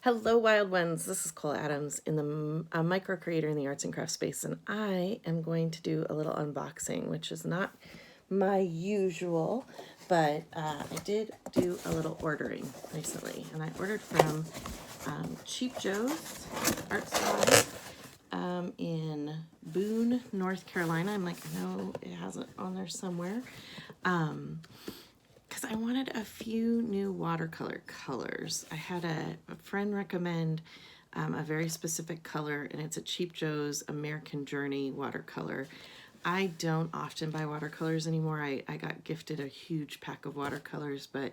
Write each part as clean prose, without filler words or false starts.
Hello, wild ones. This is Cole Adams in the micro creator in the arts and crafts space, and I am going to do a little unboxing, which is not my usual, but I did do a little ordering recently, and I ordered from Cheap Joe's Art Supply in Boone, North Carolina. I'm like, I know it has it on there somewhere. Because I wanted a few new watercolor colors. I had a friend recommend a very specific color, and it's a Cheap Joe's American Journey watercolor. I don't often buy watercolors anymore. I got gifted a huge pack of watercolors, but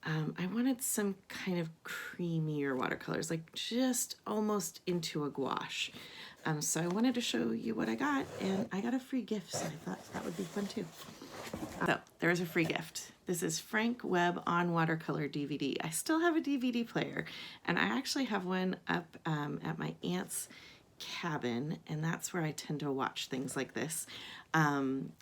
I wanted some kind of creamier watercolors, like just almost into a gouache. So I wanted to show you what I got, and I got a free gift, so I thought that would be fun too. So there's a free gift. This is Frank Webb on Watercolor DVD. I still have a DVD player, and I actually have one up at my aunt's cabin, and that's where I tend to watch things like this and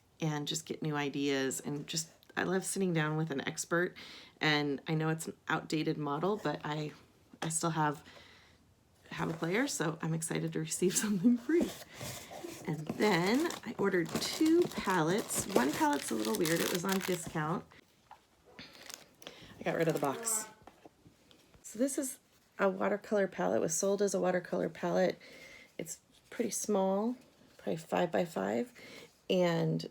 just get new ideas. And just I love sitting down with an expert, and I know it's an outdated model, but I still have a player, so I'm excited to receive something free. And then I ordered 2 palettes. One palette's a little weird. It was on discount. I got rid of the box. So this is a watercolor palette. It was sold as a watercolor palette. It's pretty small, probably 5 by 5, and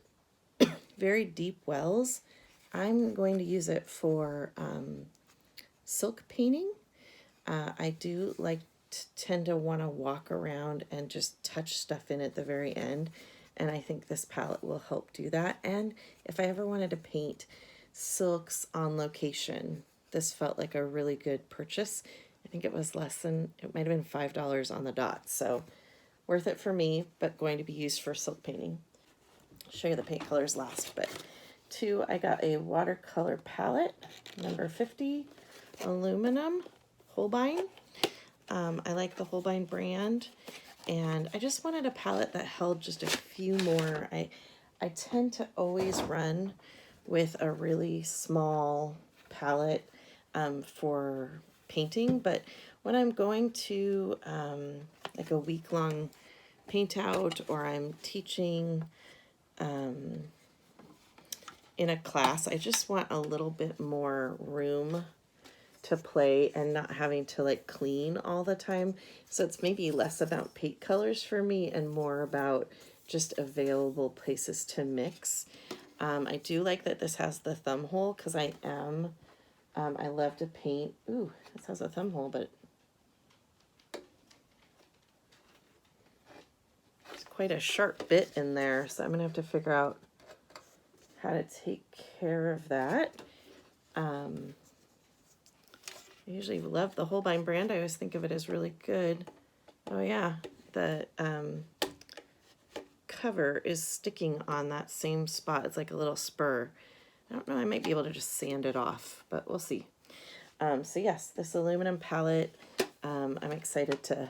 very deep wells. I'm going to use it for silk painting. I do like tend to want to walk around and just touch stuff in at the very end, and I think this palette will help do that. And if I ever wanted to paint silks on location, this felt like a really good purchase. I think it was it might have been $5 on the dot, so worth it for me, but going to be used for silk painting. I'll show you the paint colors last, but 2, I got a watercolor palette, number 50, aluminum, Holbein. I like the Holbein brand, and I just wanted a palette that held just a few more. I tend to always run with a really small palette for painting, but when I'm going to like a week-long paint out, or I'm teaching in a class, I just want a little bit more room to play and not having to like clean all the time. So it's maybe less about paint colors for me and more about just available places to mix. I do like that this has the thumb hole, because I love to paint. Ooh, this has a thumb hole, but it's quite a sharp bit in there, so I'm gonna have to figure out how to take care of that. I usually love the Holbein brand. I always think of it as really good. Oh yeah, the cover is sticking on that same spot. It's like a little spur. I don't know, I might be able to just sand it off, but we'll see. So yes, this aluminum palette, I'm excited to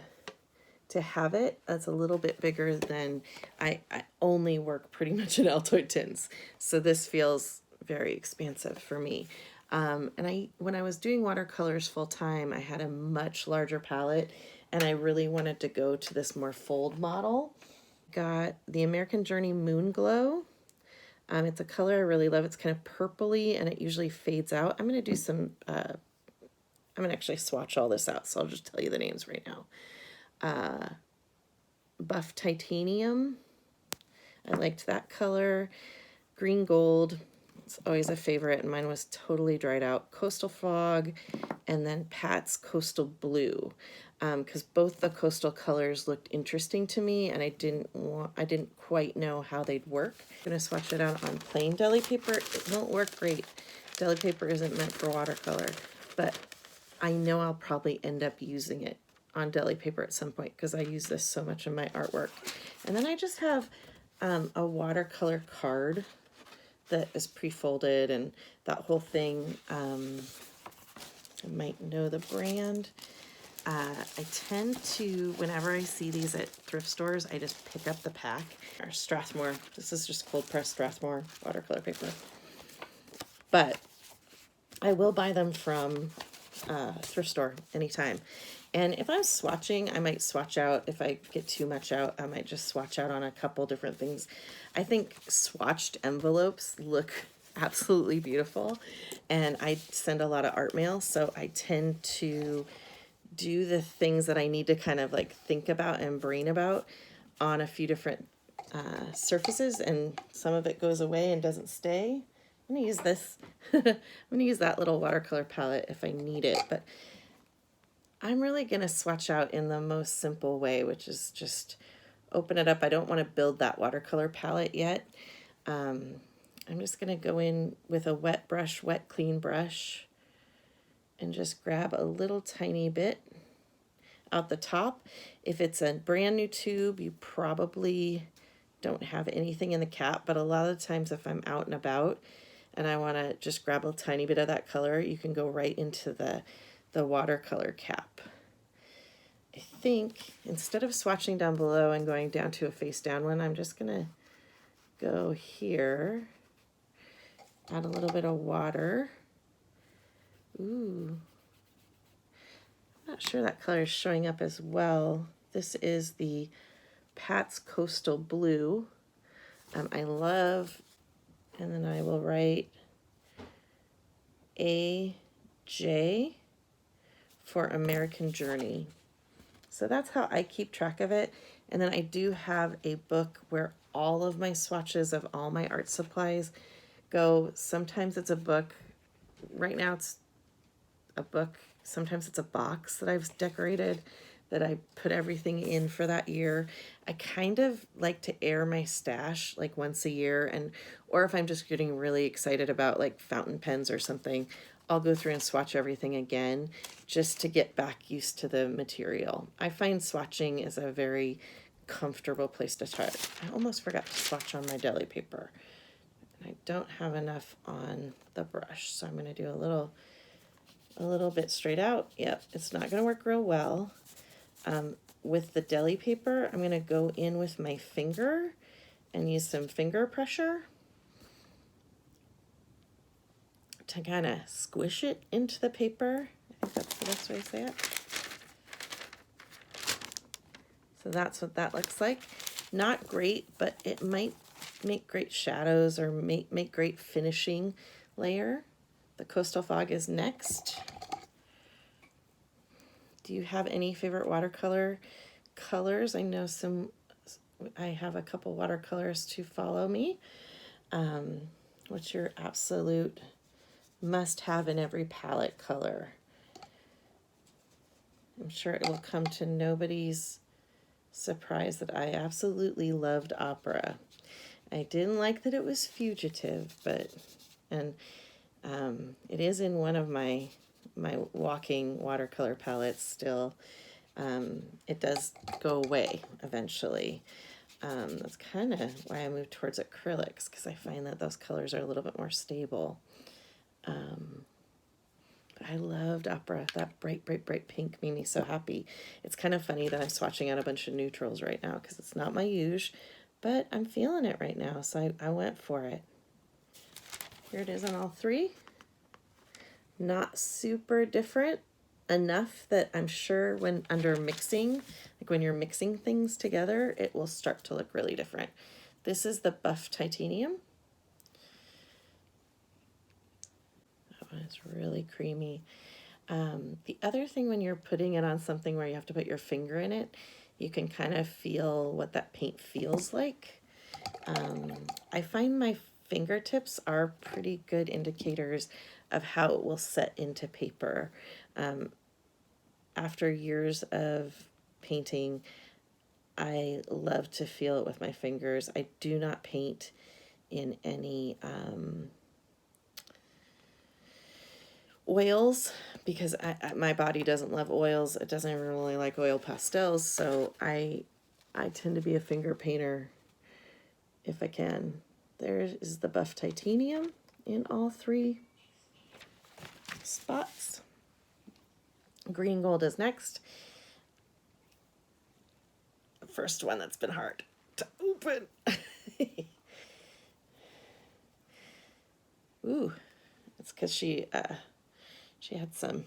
have it. It's a little bit bigger than, I only work pretty much in Altoid tins, so this feels very expansive for me. And when I was doing watercolors full time, I had a much larger palette, and I really wanted to go to this more fold model. Got the American Journey Moon Glow. It's a color I really love. It's kind of purpley, and it usually fades out. I'm going to do some, I'm going to actually swatch all this out, so I'll just tell you the names right now. Buff Titanium. I liked that color. Green Gold. It's always a favorite, and mine was totally dried out. Coastal Fog, and then Pat's Coastal Blue, because both the coastal colors looked interesting to me, and I didn't quite know how they'd work. I'm gonna swatch it out on plain deli paper. It won't work great. Deli paper isn't meant for watercolor, but I know I'll probably end up using it on deli paper at some point, because I use this so much in my artwork. And then I just have a watercolor card that is pre-folded, and that whole thing. I might know the brand. I tend to, whenever I see these at thrift stores, I just pick up the pack. Or Strathmore. This is just cold pressed Strathmore watercolor paper. But I will buy them from thrift store anytime. And if I'm swatching, I might swatch out. If I get too much out, I might just swatch out on a couple different things. I think swatched envelopes look absolutely beautiful, and I send a lot of art mail, so I tend to do the things that I need to kind of like think about and brain about on a few different surfaces, and some of it goes away and doesn't stay. I'm gonna use this. I'm gonna use that little watercolor palette if I need it, but I'm really gonna swatch out in the most simple way, which is just open it up. I don't want to build that watercolor palette yet. I'm just gonna go in with a wet brush, wet clean brush, and just grab a little tiny bit out the top. If it's a brand new tube, you probably don't have anything in the cap, but a lot of the times if I'm out and about and I want to just grab a tiny bit of that color, you can go right into the watercolor cap. I think instead of swatching down below and going down to a face down one, I'm just gonna go here, add a little bit of water. Ooh, I'm not sure that color is showing up as well. This is the Pat's Coastal Blue. I love, and then I will write AJ for American Journey. So that's how I keep track of it. And then I do have a book where all of my swatches of all my art supplies go. Sometimes it's a book. Right now it's a book. Sometimes it's a box that I've decorated that I put everything in for that year. I kind of like to air my stash like once a year, and or if I'm just getting really excited about like fountain pens or something, I'll go through and swatch everything again just to get back used to the material. I find swatching is a very comfortable place to start. I almost forgot to swatch on my deli paper. I don't have enough on the brush, so I'm going to do a little bit straight out. Yep, it's not going to work real well. With the deli paper, I'm going to go in with my finger and use some finger pressure to kind of squish it into the paper. I think that's the best way to say it. So that's what that looks like. Not great, but it might make great shadows or make great finishing layer. The Coastal Fog is next. Do you have any favorite watercolor colors? I know I have a couple watercolors to follow me. What's your absolute must have in every palette color? I'm sure it will come to nobody's surprise that I absolutely loved opera. I didn't like that it was fugitive, and it is in one of my walking watercolor palettes still. It does go away eventually. That's kind of why I moved towards acrylics, because I find that those colors are a little bit more stable. I loved opera. That bright, bright, bright pink made me so happy. It's kind of funny that I'm swatching out a bunch of neutrals right now because it's not my usual, but I'm feeling it right now, so I went for it. Here it is on all three. Not super different enough that I'm sure when under mixing, like when you're mixing things together, it will start to look really different. This is the Buff Titanium. That one is really creamy. The other thing, when you're putting it on something where you have to put your finger in it, you can kind of feel what that paint feels like. I find my fingertips are pretty good indicators of how it will set into paper. After years of painting, I love to feel it with my fingers. I do not paint in any oils because my body doesn't love oils. It doesn't even really like oil pastels, so I tend to be a finger painter if I can. There is the Buff Titanium in all three spots. Green Gold is next. The first one that's been hard to open. Ooh, it's because she had some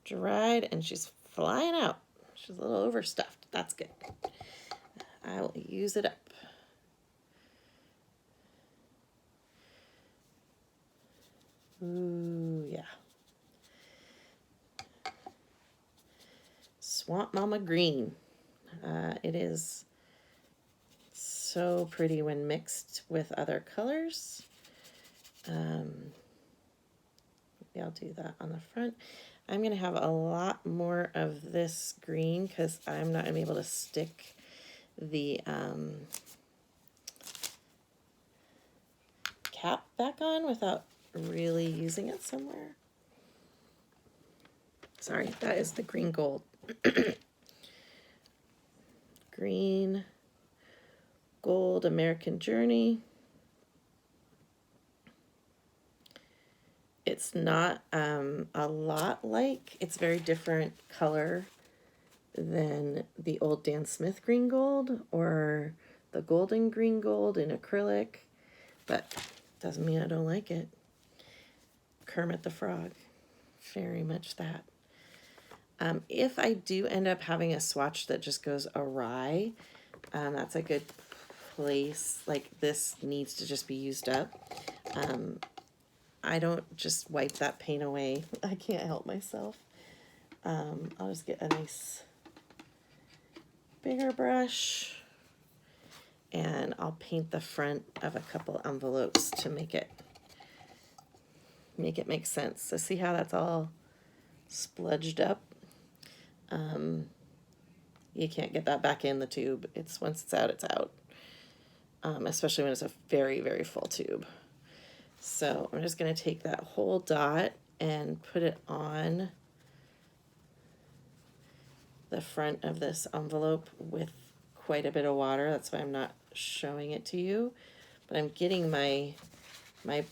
dried and she's flying out. She's a little overstuffed. That's good. I will use it up. Ooh, yeah. Swamp Mama Green. It is so pretty when mixed with other colors. Maybe I'll do that on the front. I'm going to have a lot more of this green because I'm not going to be able to stick the cap back on without really using it somewhere. Sorry, that is the green gold. Green gold American Journey. It's not a lot like, it's very different color than the old Dan Smith green gold or the golden green gold in acrylic, but doesn't mean I don't like it. Kermit the Frog, very much that. If I do end up having a swatch that just goes awry, that's a good place. Like this needs to just be used up. I don't just wipe that paint away. I can't help myself. I'll just get a nice bigger brush and I'll paint the front of a couple envelopes to make it make sense. So see how that's all spludged up? You can't get that back in the tube. It's once it's out, it's out. Especially when it's a very, very full tube. So I'm just going to take that whole dot and put it on the front of this envelope with quite a bit of water. That's why I'm not showing it to you. But I'm getting my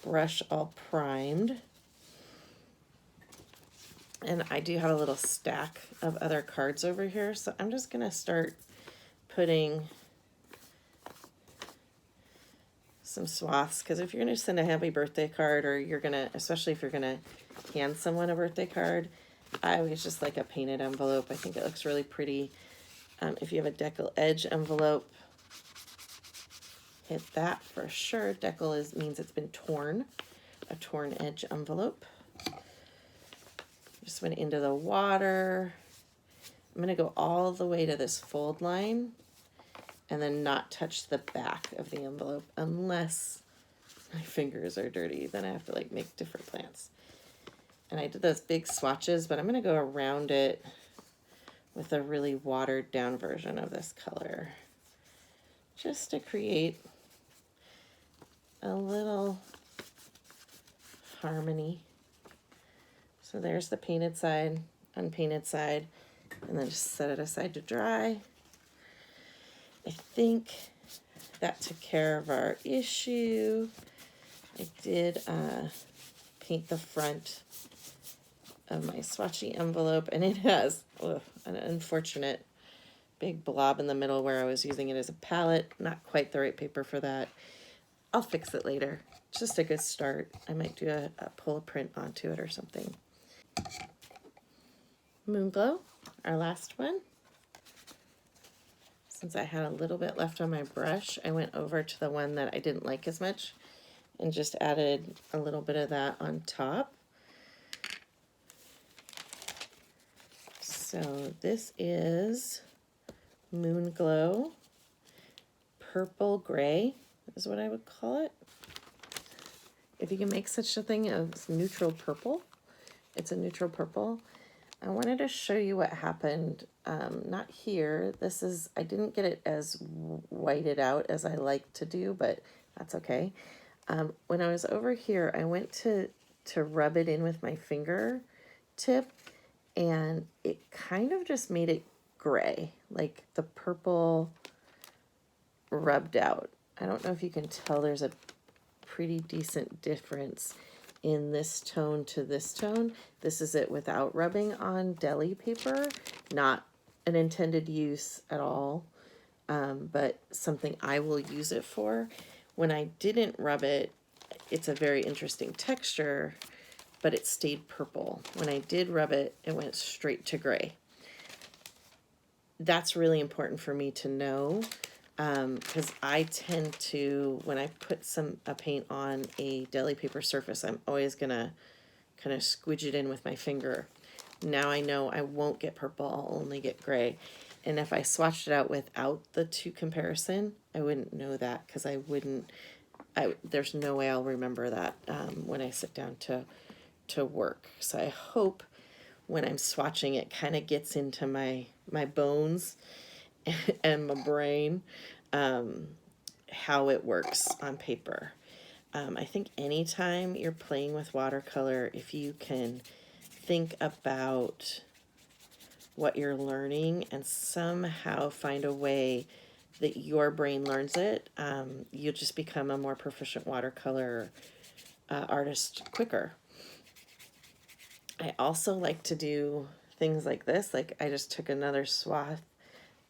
brush all primed. And I do have a little stack of other cards over here. So I'm just going to start putting some swaths, because if you're going to send a happy birthday card, or you're going to, especially if you're going to hand someone a birthday card, I always just like a painted envelope. I think it looks really pretty. If you have a decal edge envelope, hit that for sure. Decal means it's been torn, a torn edge envelope. Just went into the water. I'm going to go all the way to this fold line and then not touch the back of the envelope unless my fingers are dirty. Then I have to like make different plants. And I did those big swatches, but I'm going to go around it with a really watered down version of this color just to create a little harmony. So there's the painted side, unpainted side, and then just set it aside to dry. I think that took care of our issue. I did paint the front of my swatchy envelope, and it has an unfortunate big blob in the middle where I was using it as a palette. Not quite the right paper for that. I'll fix it later. It's just a good start. I might do a pull a print onto it or something. Moonglow, our last one. Since I had a little bit left on my brush, I went over to the one that I didn't like as much and just added a little bit of that on top. So this is Moonglow Purple Gray is what I would call it. If you can make such a thing as neutral purple, it's a neutral purple. I wanted to show you what happened, not here. This is, I didn't get it as whited out as I like to do, but that's okay. When I was over here, I went to rub it in with my finger tip, and it kind of just made it gray, like the purple rubbed out. I don't know if you can tell, there's a pretty decent difference in this tone to this tone. This is it without rubbing on deli paper, not an intended use at all, but something I will use it for. When I didn't rub it, it's a very interesting texture, but it stayed purple. When I did rub it, it went straight to gray. That's really important for me to know, because I tend to, when I put a paint on a deli paper surface, I'm always gonna kind of squidge it in with my finger. Now I know I won't get purple, I'll only get gray. And if I swatched it out without the two comparison, I wouldn't know that, because there's no way I'll remember that when I sit down to work. So I hope when I'm swatching, it kind of gets into my bones and my brain, how it works on paper. I think anytime you're playing with watercolor, if you can think about what you're learning and somehow find a way that your brain learns it, you'll just become a more proficient watercolor artist quicker. I also like to do things like this. Like I just took another swath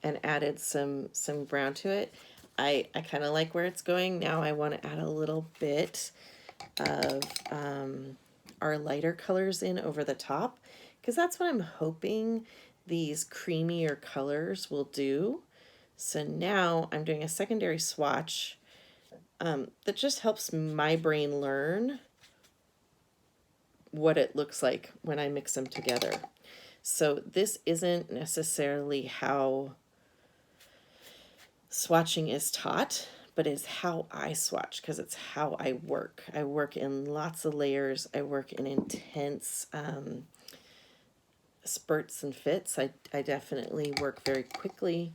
and added some brown to it. I kind of like where it's going. Now I want to add a little bit of our lighter colors in over the top, because that's what I'm hoping these creamier colors will do. So now I'm doing a secondary swatch that just helps my brain learn what it looks like when I mix them together. So this isn't necessarily how swatching is taught, but is how I swatch, because it's how I work. I work in lots of layers. I work in intense spurts and fits. I definitely work very quickly.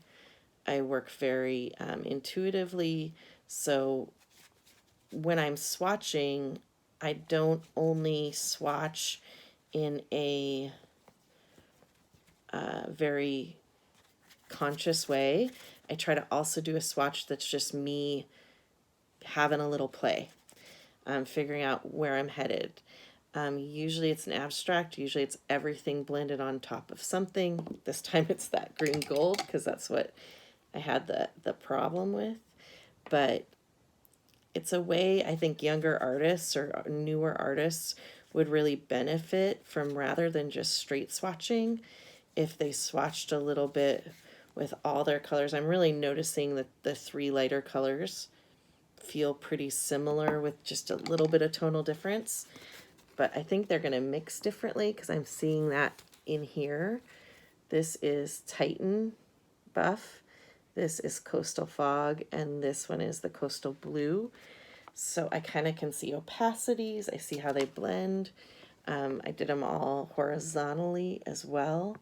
I work very intuitively. So when I'm swatching, I don't only swatch in a very conscious way. I try to also do a swatch that's just me having a little play, figuring out where I'm headed. Usually it's an abstract. Usually it's everything blended on top of something. This time it's that green gold, because that's what I had the problem with. But it's a way I think younger artists or newer artists would really benefit from, rather than just straight swatching, if they swatched a little bit with all their colors. I'm really noticing that the three lighter colors feel pretty similar with just a little bit of tonal difference. But I think they're going to mix differently, because I'm seeing that in here. This is Titan Buff, this is Coastal Fog, and this one is the Coastal Blue. So I kind of can see opacities. I see how they blend. I did them all horizontally as well.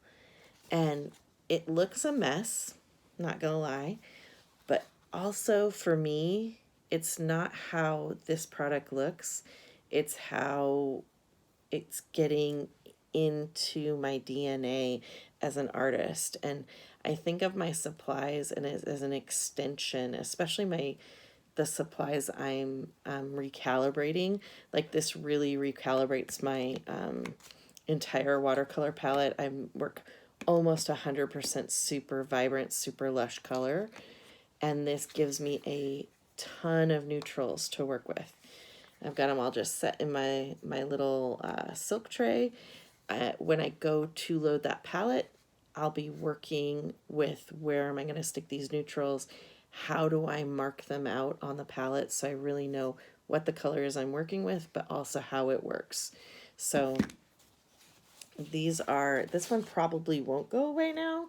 And it looks a mess, not gonna lie. But also for me, it's not how this product looks. It's how it's getting into my DNA as an artist. And I think of my supplies and as an extension, especially the supplies I'm recalibrating. Like this really recalibrates my entire watercolor palette. I work almost 100% super vibrant, super lush color. And this gives me a ton of neutrals to work with. I've got them all just set in my little silk tray. When I go to load that palette, I'll be working with where am I going to stick these neutrals? How do I mark them out on the palette so I really know what the color is I'm working with, but also how it works. So this one probably won't go away now.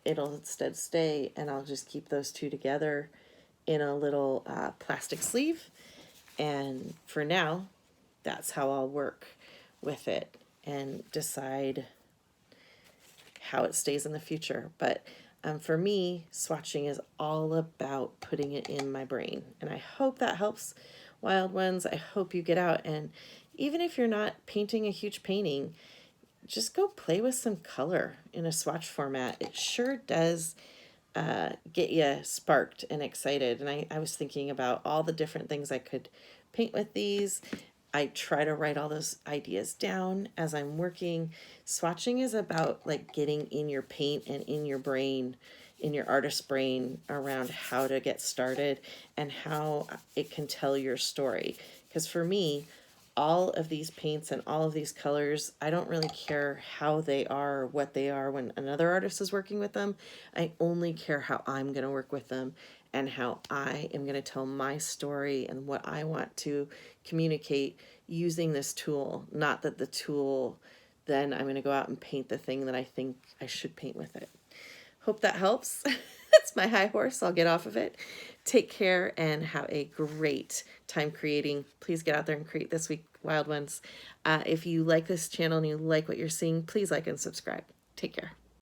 It'll instead stay, and I'll just keep those two together in a little plastic sleeve. And for now, that's how I'll work with it and decide how it stays in the future. But for me, swatching is all about putting it in my brain. And I hope that helps Wild Ones. I hope you get out, and even if you're not painting a huge painting, just go play with some color in a swatch format. It sure does get you sparked and excited. And I was thinking about all the different things I could paint with these. I try to write all those ideas down as I'm working. Swatching is about like getting in your paint and in your brain, in your artist's brain, around how to get started and how it can tell your story. Because for me, all of these paints and all of these colors, I don't really care how they are or what they are when another artist is working with them. I only care how I'm going to work with them and how I am going to tell my story and what I want to communicate using this tool. Not that the tool, then I'm going to go out and paint the thing that I think I should paint with it. Hope that helps. That's my high horse. I'll get off of it. Take care and have a great time creating. Please get out there and create this week, wild ones. If you like this channel and you like what you're seeing, please like and subscribe. Take care.